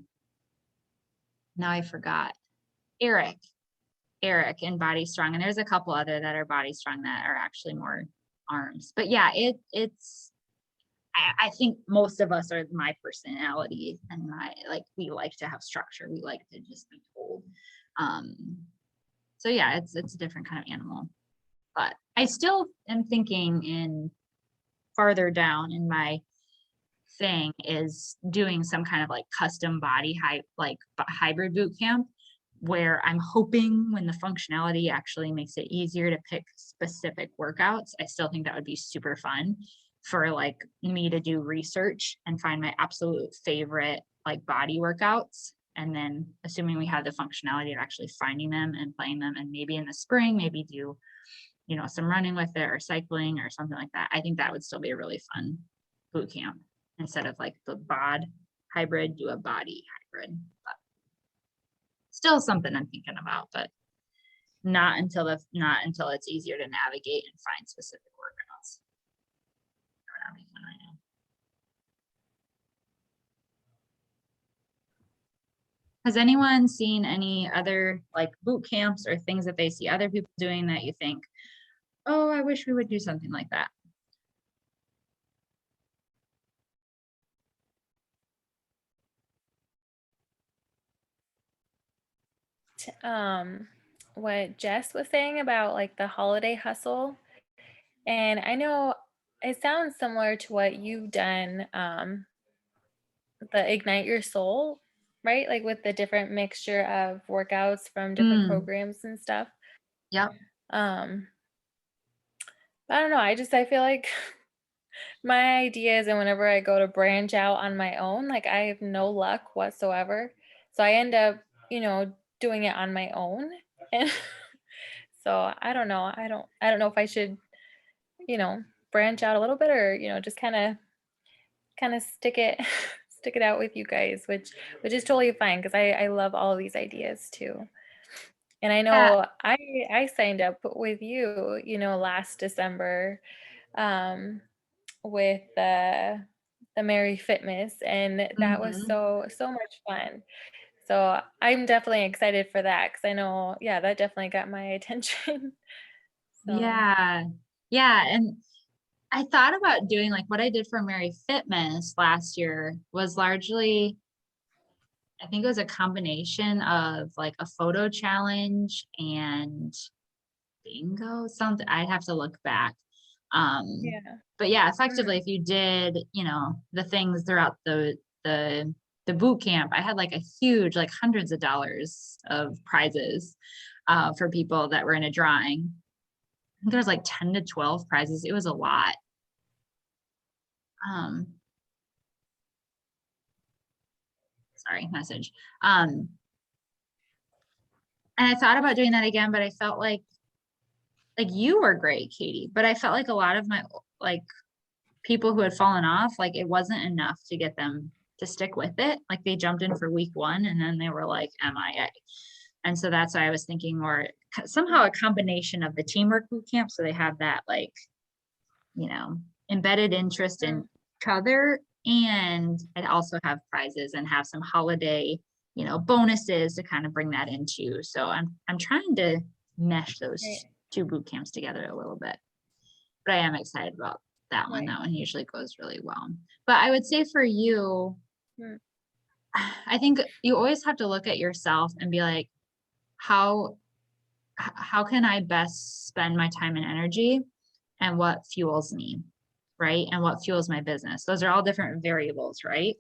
[SPEAKER 1] Now I forgot. Eric in Body Strong. And there's a couple other that are Body Strong that are actually more arms. But yeah, I think most of us are my personality, and we like to have structure. We like to just be told. So yeah, it's a different kind of animal, but I still am thinking in farther down in my thing is doing some kind of like custom body hybrid boot camp, where I'm hoping when the functionality actually makes it easier to pick specific workouts. I still think that would be super fun for like me to do research and find my absolute favorite like body workouts. And then assuming we have the functionality of actually finding them and playing them, and maybe in the spring, maybe do, some running with it or cycling or something like that. I think that would still be a really fun boot camp instead of like the bod hybrid, do a body hybrid. But still something I'm thinking about, but not until it's easier to navigate and find specific workouts. Has anyone seen any other like boot camps or things that they see other people doing that you think, oh, I wish we would do something like that?
[SPEAKER 5] What Jess was saying about like the holiday hustle, and I know it sounds similar to what you've done, the Ignite Your Soul, right? Like with the different mixture of workouts from different programs and stuff.
[SPEAKER 1] Yep.
[SPEAKER 5] I don't know. I feel like my ideas, and whenever I go to branch out on my own, like I have no luck whatsoever. So I end up, doing it on my own. And so I don't know. I don't know if I should, you know, branch out a little bit, or, just kind of stick it stick it out with you guys, which is totally fine, because I love all of these ideas too. And I
[SPEAKER 1] Yeah.
[SPEAKER 5] know I signed up with you, last December, um, with the Merry Fitness, and that was
[SPEAKER 1] Mhm.
[SPEAKER 5] so much fun. So I'm definitely excited for that, because I know, yeah, that definitely got my attention. So
[SPEAKER 1] Yeah. Yeah. And I thought about doing like what I did for Mary Fitness last year was largely, I think it was a combination of like a photo challenge and bingo, something. I'd have to look back.
[SPEAKER 5] yeah.
[SPEAKER 1] But yeah,
[SPEAKER 5] Mm.
[SPEAKER 1] effectively, if you did, the things throughout the boot camp, I had like a huge, like hundreds of dollars of prizes for people that were in a drawing. I think there was like 10 to 12 prizes. It was a lot. Um, sorry, message. And I thought about doing that again, but I felt like you were great, Katie, but I felt like a lot of my like people who had fallen off, like it wasn't enough to get them to stick with it. Like they jumped in for week one and then they were like MIA. And so that's why I was thinking more somehow a combination of the teamwork boot camp. So they have that like, embedded interest in
[SPEAKER 5] Mm.
[SPEAKER 1] each other, and I'd also have prizes and have some holiday, bonuses to kind of bring that into. So I'm trying to mesh those
[SPEAKER 5] Right.
[SPEAKER 1] two boot camps together a little bit. But I am excited about that one.
[SPEAKER 5] Right.
[SPEAKER 1] That one usually goes really well. But I would say for you,
[SPEAKER 5] Mm.
[SPEAKER 1] I think you always have to look at yourself and be like, how can I best spend my time and energy, and what fuels me, right? And what fuels my business. Those are all different variables, right?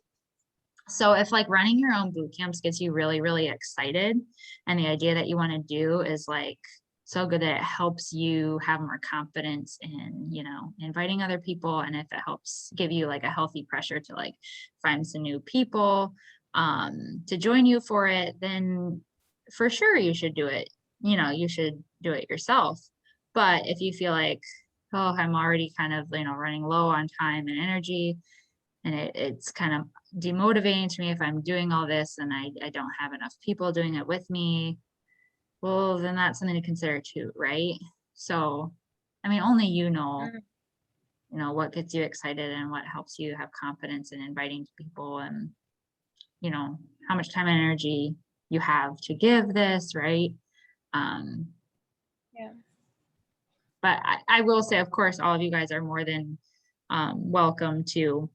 [SPEAKER 1] So if like running your own boot camps gets you really, really excited, and the idea that you want to do is like so good that it helps you have more confidence in, inviting other people. And if it helps give you like a healthy pressure to like find some new people to join you for it, then for sure you should do it. You should do it yourself. But if you feel like, oh, I'm already kind of, running low on time and energy, and it's kind of demotivating to me if I'm doing all this and I don't have enough people doing it with me, well, then that's something to consider too, right? So, I mean, only
[SPEAKER 5] Mm.
[SPEAKER 1] what gets you excited and what helps you have confidence in inviting people, and, how much time and energy you have to give this, right? Um,
[SPEAKER 5] Yeah.
[SPEAKER 1] but I will say, of course, all of you guys are more than welcome to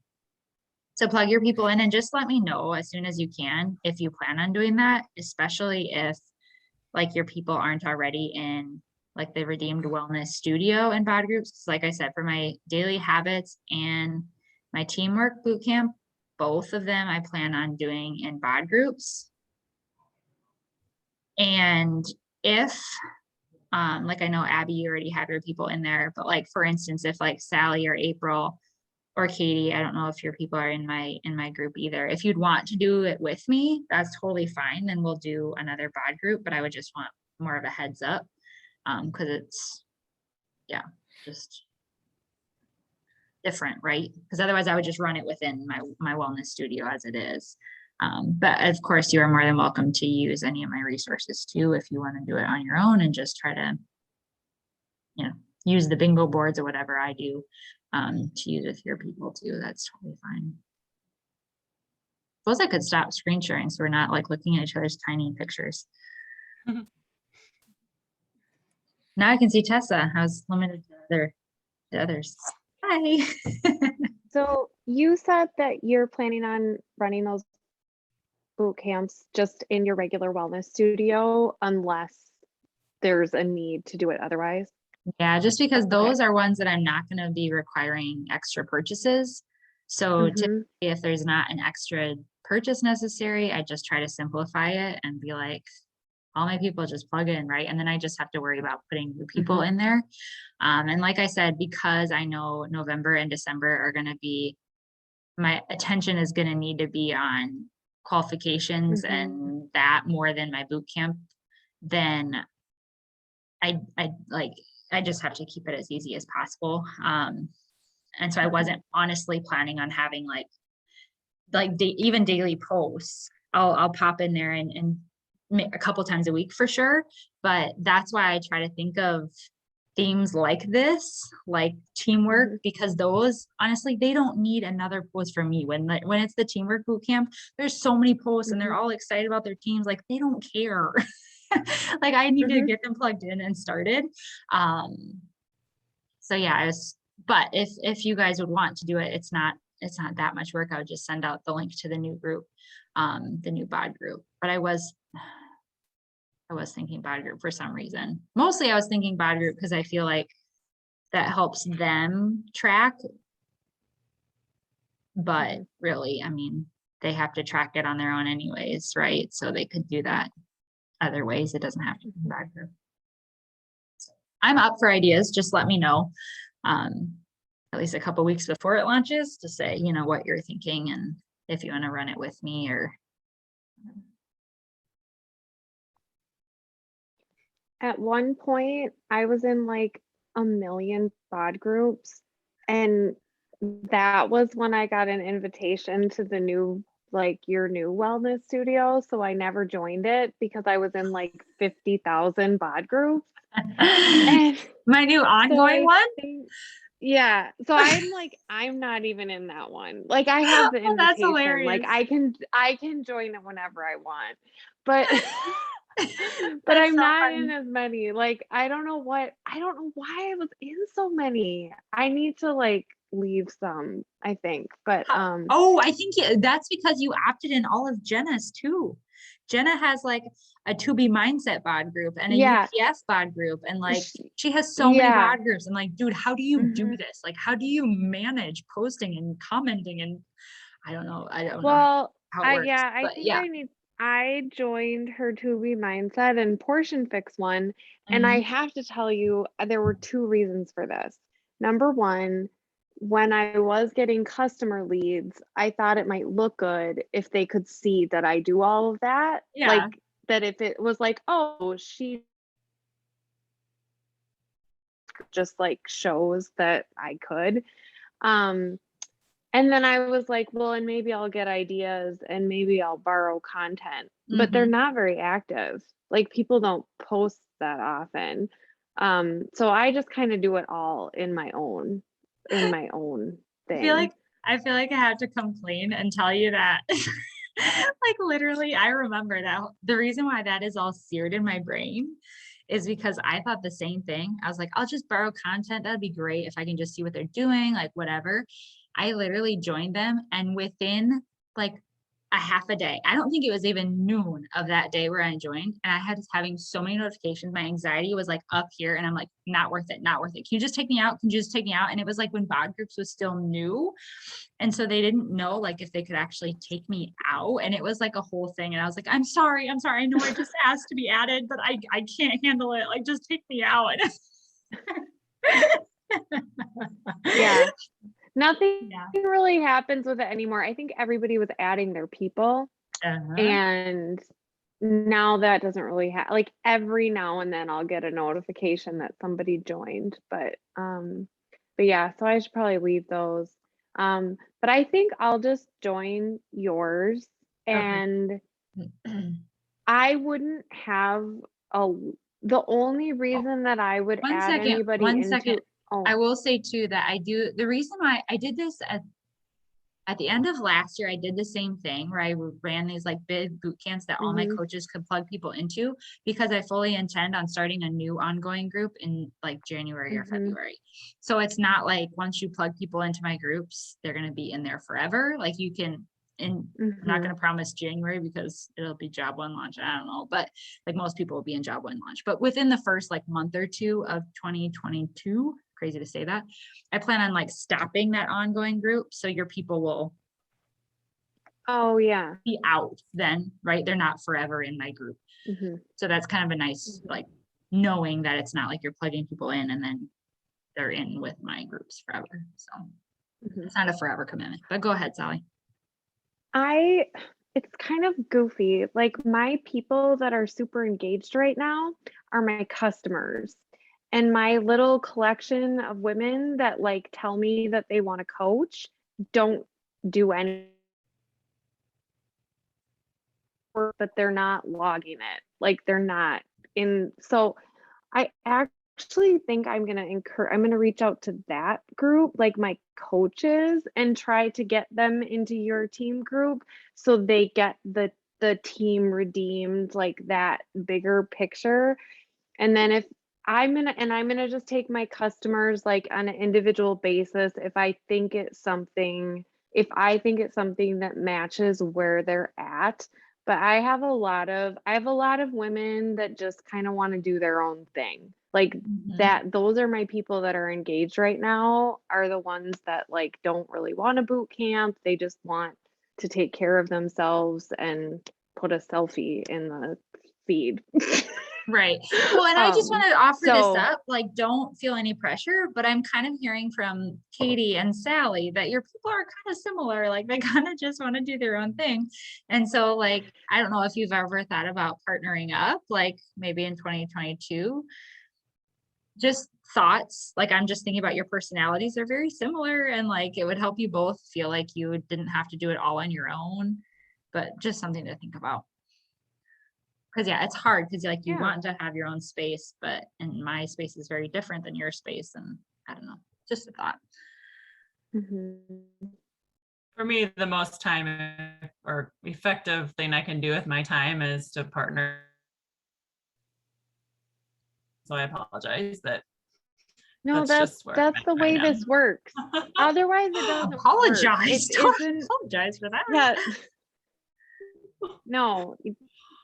[SPEAKER 1] plug your people in, and just let me know as soon as you can if you plan on doing that, especially if like your people aren't already in like the Redeemed Wellness Studio and bod groups. 'Cause like I said, for my daily habits and my teamwork boot camp, both of them I plan on doing in bod groups. And if like I know Abby, you already have your people in there, but like for instance, if like Sally or April or Katie, I don't know if your people are in my group either. If you'd want to do it with me, that's totally fine. Then we'll do another bod group, but I would just want more of a heads up. Because it's just different, right? Because otherwise I would just run it within my wellness studio as it is. But of course you are more than welcome to use any of my resources too if you want to do it on your own and just try to, use the bingo boards or whatever I do to use with your people too. That's totally fine. Suppose I could stop screen sharing so we're not like looking at each other's tiny pictures.
[SPEAKER 4] Mhm.
[SPEAKER 1] Now I can see Tessa. I was limited to others. Hi.
[SPEAKER 2] So you said that you're planning on running those boot camps just in your regular wellness studio unless there's a need to do it otherwise?
[SPEAKER 1] Yeah, just because
[SPEAKER 2] Okay.
[SPEAKER 1] those are ones that I'm not going to be requiring extra purchases. So typically,
[SPEAKER 2] Mhm.
[SPEAKER 1] if there's not an extra purchase necessary, I just try to simplify it and be like, all my people just plug in, right? And then I just have to worry about putting new people in there. And like I said, because I know November and December are going to be, my attention is going to need to be on qualifications and that more than my boot camp, then I just have to keep it as easy as possible. And so I wasn't honestly planning on having even daily posts. I'll pop in there and a couple times a week for sure. But that's why I try to think of themes like this, like teamwork, because those, honestly, they don't need another post from me. When it's the teamwork boot camp, there's so many posts and they're all excited about their teams. Like they don't care. Like I need to get them plugged in and started. So yeah, but if you guys would want to do it, it's not that much work. I would just send out the link to the new group, the new bod group. But I was thinking bod group for some reason. Mostly I was thinking bod group because I feel like that helps them track. But really, I mean, they have to track it on their own anyways, right? So they could do that other ways. It doesn't have to be bod group. So I'm up for ideas. Just let me know. At least a couple weeks before it launches to say, what you're thinking and if you want to run it with me or.
[SPEAKER 2] At one point, I was in like a million bod groups, and that was when I got an invitation to the new, your new wellness studio. So I never joined it because I was in like 50,000 bod groups. And
[SPEAKER 1] my new ongoing one?
[SPEAKER 2] Yeah. So I'm not even in that one. Like I have the invitation.
[SPEAKER 1] That's hilarious.
[SPEAKER 2] Like I can join it whenever I want. But but I'm not in as many. Like I don't know why I was in so many. I need to leave some, I think. But
[SPEAKER 1] I think that's because you opted in all of Jenna's too. Jenna has like a 2B mindset bod group and a UPS bod group, and she has so many bod groups, and dude, how do you do this? Like how do you manage posting and commenting? And I don't know how it works.
[SPEAKER 2] I joined her 2B mindset and Portion Fix one, and I have to tell you, there were 2 reasons for this. Number one, when I was getting customer leads, I thought it might look good if they could see that I do all of that.
[SPEAKER 1] Yeah.
[SPEAKER 2] That if it was oh, she just shows that I could. And then I was well, and maybe I'll get ideas and maybe I'll borrow content, but they're not very active. People don't post that often. So I just kind of do it all in my own thing.
[SPEAKER 1] I feel like I have to complain and tell you that literally I remember that the reason why that is all seared in my brain is because I thought the same thing. I was like, I'll just borrow content. That'd be great if I can just see what they're doing, whatever. I literally joined them, and within a half a day, I don't think it was even noon of that day where I joined, and I had having so many notifications. My anxiety was up here, and I'm like, not worth it, not worth it. Can you just take me out? Can you just take me out? And it was when bod groups was still new. And so they didn't know if they could actually take me out. And it was a whole thing. And I was like, I'm sorry. I know I just asked to be added, but I can't handle it. Just take me out.
[SPEAKER 2] Yeah. Nothing really happens with it anymore. I think everybody was adding their people, and now that doesn't really have every now and then I'll get a notification that somebody joined, but yeah, so I should probably leave those. But I think I'll just join yours, and I wouldn't have the only reason that I would add anybody into.
[SPEAKER 1] I will say too that the reason why I did this at the end of last year, I did the same thing where I ran these big boot camps that all my coaches could plug people into, because I fully intend on starting a new ongoing group in January or February. So it's not once you plug people into my groups, they're going to be in there forever. You can, and I'm not going to promise January because it'll be job one launch. I don't know, but most people will be in job one launch, but within the first month or two of 2022, crazy to say that, I plan on stopping that ongoing group. So your people will be out then, right? They're not forever in my group.
[SPEAKER 2] Mhm.
[SPEAKER 1] So that's kind of a nice, like, knowing that it's not like you're plugging people in and then they're in with my groups forever. So
[SPEAKER 2] Mhm.
[SPEAKER 1] it's not a forever commitment, but go ahead, Sally.
[SPEAKER 2] It's kind of goofy. Like my people that are super engaged right now are my customers. And my little collection of women that like tell me that they want to coach don't do any work, but they're not logging it. Like they're not in. So I actually think I'm gonna reach out to that group, like my coaches, and try to get them into your team group so they get the team redeemed, like that bigger picture. And then if I'm gonna just take my customers like on an individual basis if I think it's something that matches where they're at. But I have a lot of women that just kind of want to do their own thing. Like that those are my people that are engaged right now are the ones that like don't really want a boot camp. They just want to take care of themselves and put a selfie in the feed.
[SPEAKER 1] Right. Well, and I just want to offer this
[SPEAKER 2] so
[SPEAKER 1] up, like, don't feel any pressure, but I'm kind of hearing from Katie and Sally that your people are kind of similar. Like they kind of just want to do their own thing. And so like, I don't know if you've ever thought about partnering up, like maybe in 2022, just thoughts. Like I'm just thinking about your personalities are very similar and like it would help you both feel like you didn't have to do it all on your own, but just something to think about. Because yeah, it's hard because like you
[SPEAKER 2] yeah.
[SPEAKER 1] want to have your own space, but and my space is very different than your space. And I don't know, just a thought.
[SPEAKER 2] Mhm.
[SPEAKER 4] For me, the most time or effective thing I can do with my time is to partner. So I apologize that
[SPEAKER 2] No,
[SPEAKER 4] that's just where I'm
[SPEAKER 2] that's
[SPEAKER 4] at
[SPEAKER 2] the
[SPEAKER 4] right
[SPEAKER 2] way
[SPEAKER 4] now.
[SPEAKER 2] this works. Otherwise, it doesn't work.
[SPEAKER 1] Apologize.
[SPEAKER 2] It
[SPEAKER 1] Don't
[SPEAKER 2] isn't.
[SPEAKER 1] apologize for that.
[SPEAKER 2] Yeah. No,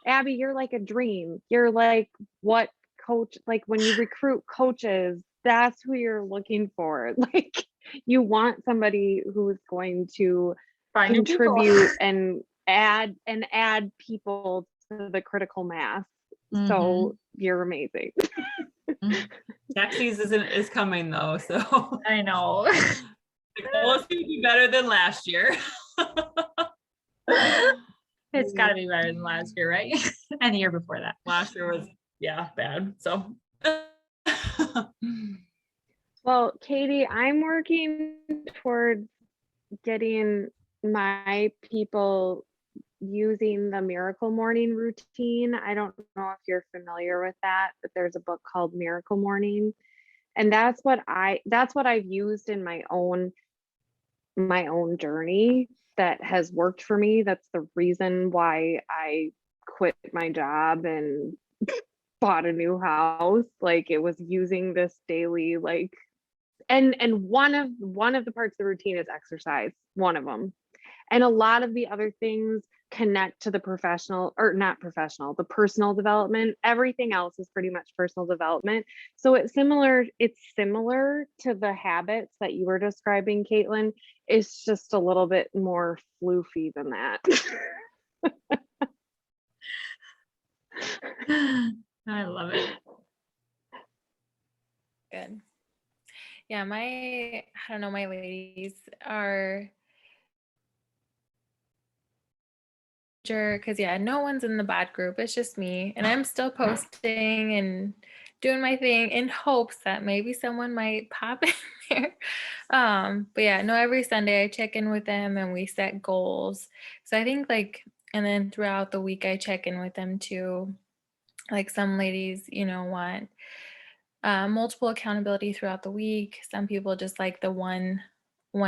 [SPEAKER 2] Abby, you're like a dream. You're like what coach, like when you recruit coaches, that's who you're looking for. Like you want somebody who's going to
[SPEAKER 1] Find new people.
[SPEAKER 2] contribute and add people to the critical mass. So you're amazing.
[SPEAKER 4] Taxis is coming though, so
[SPEAKER 1] I know.
[SPEAKER 4] the goal is to be better than last year.
[SPEAKER 1] It's got to be better than last year, right? And the year before that.
[SPEAKER 4] Last year was bad. So
[SPEAKER 2] Well, Katie, I'm working towards getting my people using the Miracle Morning routine. I don't know if you're familiar with that, but there's a book called Miracle Morning. And that's what I've used in my own journey that has worked for me. That's the reason why I quit my job and bought a new house. Like it was using this daily like and one of the parts of the routine is exercise, one of them. And a lot of the other things connect to the professional or not professional, the personal development. Everything else is pretty much personal development. So it's similar to the habits that you were describing, Caitlin. It's just a little bit more floofy than that.
[SPEAKER 1] I love it.
[SPEAKER 5] Good. Yeah, I don't know, my ladies are because no one's in the bad group. It's just me. And I'm still posting and doing my thing in hopes that maybe someone might pop in there. But every Sunday I check in with them and we set goals. So I think and then throughout the week I check in with them too. Like some ladies, want multiple accountability throughout the week. Some people just like the one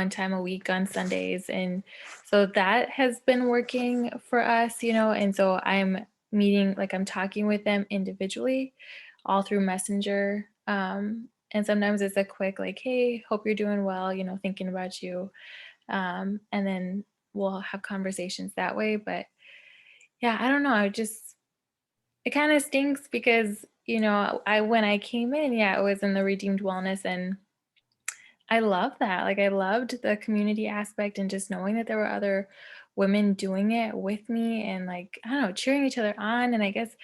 [SPEAKER 5] time a week on Sundays. And so that has been working for us, and so I'm talking with them individually all through Messenger. And sometimes it's a quick hey, hope you're doing well, thinking about you. And then we'll have conversations that way. But I don't know. It kind of stinks because, when I came in, it was in the Redeemed Wellness, and I love that. I loved the community aspect and just knowing that there were other women doing it with me and like, I don't know, cheering each other on. And I guess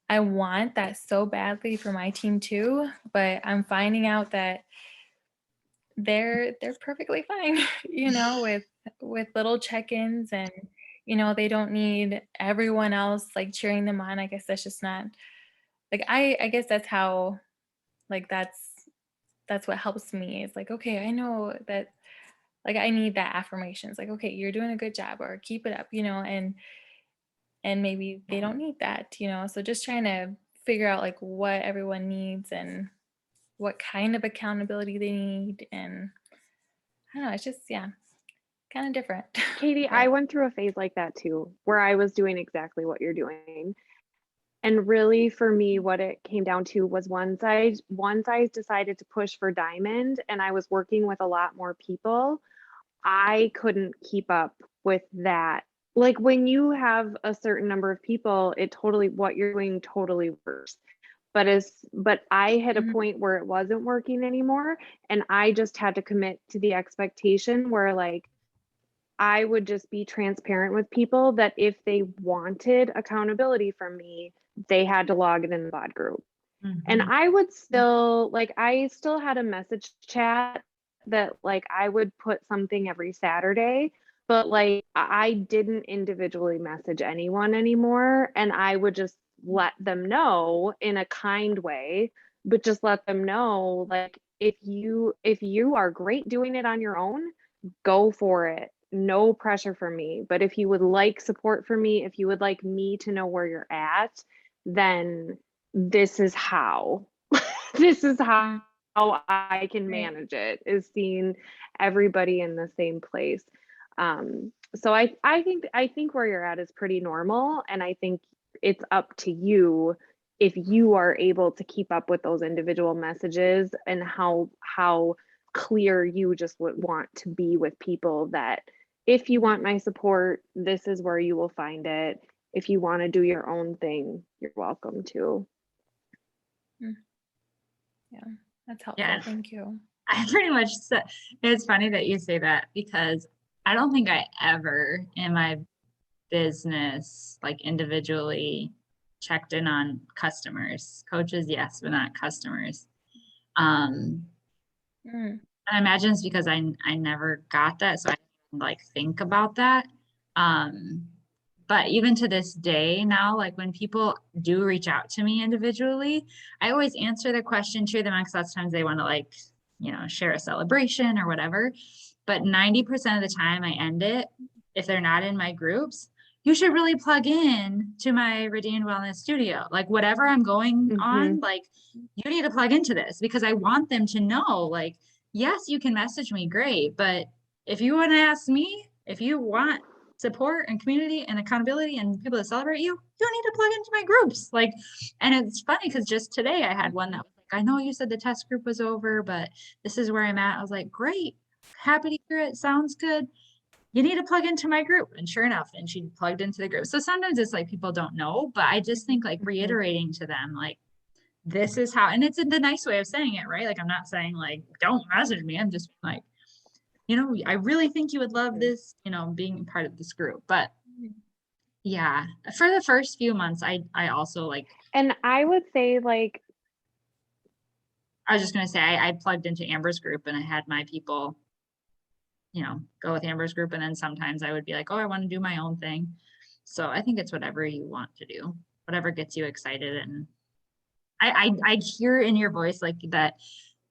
[SPEAKER 5] I want that so badly for my team too, but I'm finding out that they're perfectly fine, with little check-ins, and they don't need everyone else like cheering them on. I guess that's just not like I guess that's how like that's what helps me. It's like, okay, I know that like I need that affirmation. It's like, okay, you're doing a good job or keep it up, and maybe they don't need that, so just trying to figure out like what everyone needs and what kind of accountability they need. And I don't know, it's just, yeah, kind of different.
[SPEAKER 2] Katie,
[SPEAKER 5] But-
[SPEAKER 2] I went through a phase like that too, where I was doing exactly what you're doing. And really for me, what it came down to was once I decided to push for diamond and I was working with a lot more people, I couldn't keep up with that. Like when you have a certain number of people, what you're doing totally works. But I hit a
[SPEAKER 5] Mhm.
[SPEAKER 2] point where it wasn't working anymore. And I just had to commit to the expectation where like I would just be transparent with people that if they wanted accountability from me, they had to log it in the bot group. And
[SPEAKER 1] Mhm.
[SPEAKER 2] I would still like, I still had a message chat that like I would put something every Saturday, but like I didn't individually message anyone anymore. And I would just let them know in a kind way, but just let them know like if you are great doing it on your own, go for it. No pressure from me. But if you would like support from me, if you would like me to know where you're at, then this is how. This is how I can
[SPEAKER 1] Right.
[SPEAKER 2] manage it, is seeing everybody in the same place. So I think where you're at is pretty normal, and I think it's up to you if you are able to keep up with those individual messages and how clear you just would want to be with people that if you want my support, this is where you will find it. If you want to do your own thing, you're welcome to.
[SPEAKER 5] Yeah, that's helpful.
[SPEAKER 1] Yeah.
[SPEAKER 5] Thank you.
[SPEAKER 1] I pretty much said, it's funny that you say that because I don't think I ever in my business, like individually checked in on customers. Coaches, yes, but not customers. Um,
[SPEAKER 5] Mm,
[SPEAKER 1] I imagine it's because I never got that, so I didn't like think about that. Um, but even to this day now, like when people do reach out to me individually, I always answer the question, cheer them on, because lots of times they want to like, share a celebration or whatever. But 90% of the time I end it, if they're not in my groups, you should really plug in to my Redeemed Wellness Studio. Like whatever I'm going on, like you need to plug into this because I want them to know, like, yes, you can message me, great. But if you want to ask me, if you want support and community and accountability and people to celebrate you, you need to plug into my groups. Like, and it's funny because just today I had one that was like, I know you said the test group was over, but this is where I'm at. I was like, great, happy to hear it. Sounds good. You need to plug into my group. And sure enough, then she plugged into the group. So sometimes it's like people don't know, but I just think like reiterating to them, like, this is how, and it's in the nice way of saying it, right? Like, I'm not saying like, don't message me. I'm just like, I really think you would love this, being part of this group. But yeah, for the first few months, I also like,
[SPEAKER 2] And I would say like,
[SPEAKER 1] I was just going to say, I plugged into Amber's group and I had my people, go with Amber's group. And then sometimes I would be like, oh, I want to do my own thing. So I think it's whatever you want to do, whatever gets you excited. And I hear in your voice like that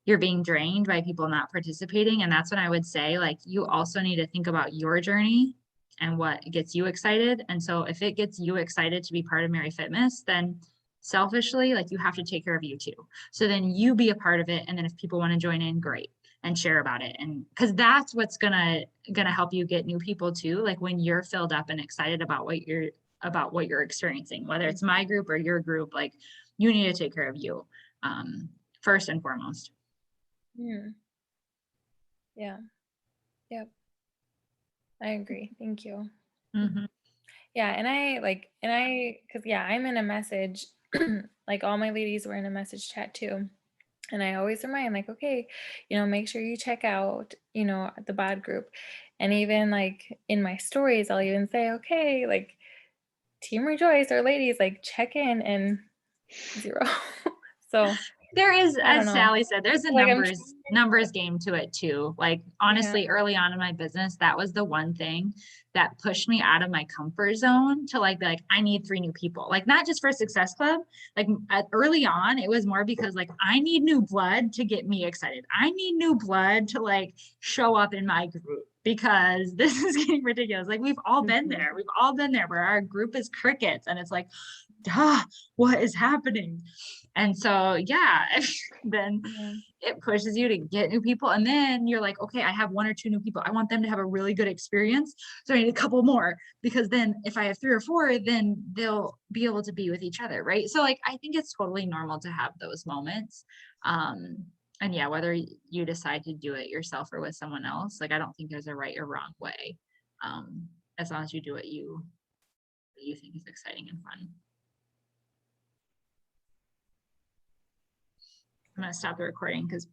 [SPEAKER 1] you're being drained by people not participating. And that's when I would say, like, you also need to think about your journey and what gets you excited. And so if it gets you excited to be part of Mary Fitness, then selfishly, like, you have to take care of you too. So then you be a part of it. And then if people want to join in, great, and share about it. And because that's what's gonna help you get new people too. Like when you're filled up and excited about what you're experiencing, whether it's my group or your group, like you need to take care of you first and foremost.
[SPEAKER 5] mm, yeah. Yep. I agree. Thank you.
[SPEAKER 1] Mm-hmm.
[SPEAKER 5] Yeah. Because yeah, I'm in a message, like all my ladies were in a message chat too. And I always remind, like, okay, make sure you check out, the bod group. And even like in my stories, I'll even say, okay, like Team Rejoice or ladies, like check in, and 0. So
[SPEAKER 1] There is,
[SPEAKER 5] I don't
[SPEAKER 1] as
[SPEAKER 5] know.
[SPEAKER 1] Sally said, there's a
[SPEAKER 5] Like, I'm
[SPEAKER 1] numbers game to it too. Like honestly, early on in my business, that was the one thing that pushed me out of my comfort zone to like be like, I need 3 new people. Like not just for Success Club. Like early on, it was more because like I need new blood to get me excited. I need new blood to like show up in my group because this is getting ridiculous. Like we've all been there. We've all been there where our group is crickets and it's like, what is happening? And so, yeah, then it pushes you to get new people. And then you're like, okay, I have 1 or 2 new people. I want them to have a really good experience. So I need a couple more, because then if I have 3 or 4, then they'll be able to be with each other. Right. So like, I think it's totally normal to have those moments. And yeah, whether you decide to do it yourself or with someone else, like, I don't think there's a right or wrong way. As long as you do what you think is exciting and fun. I'm going to stop the recording because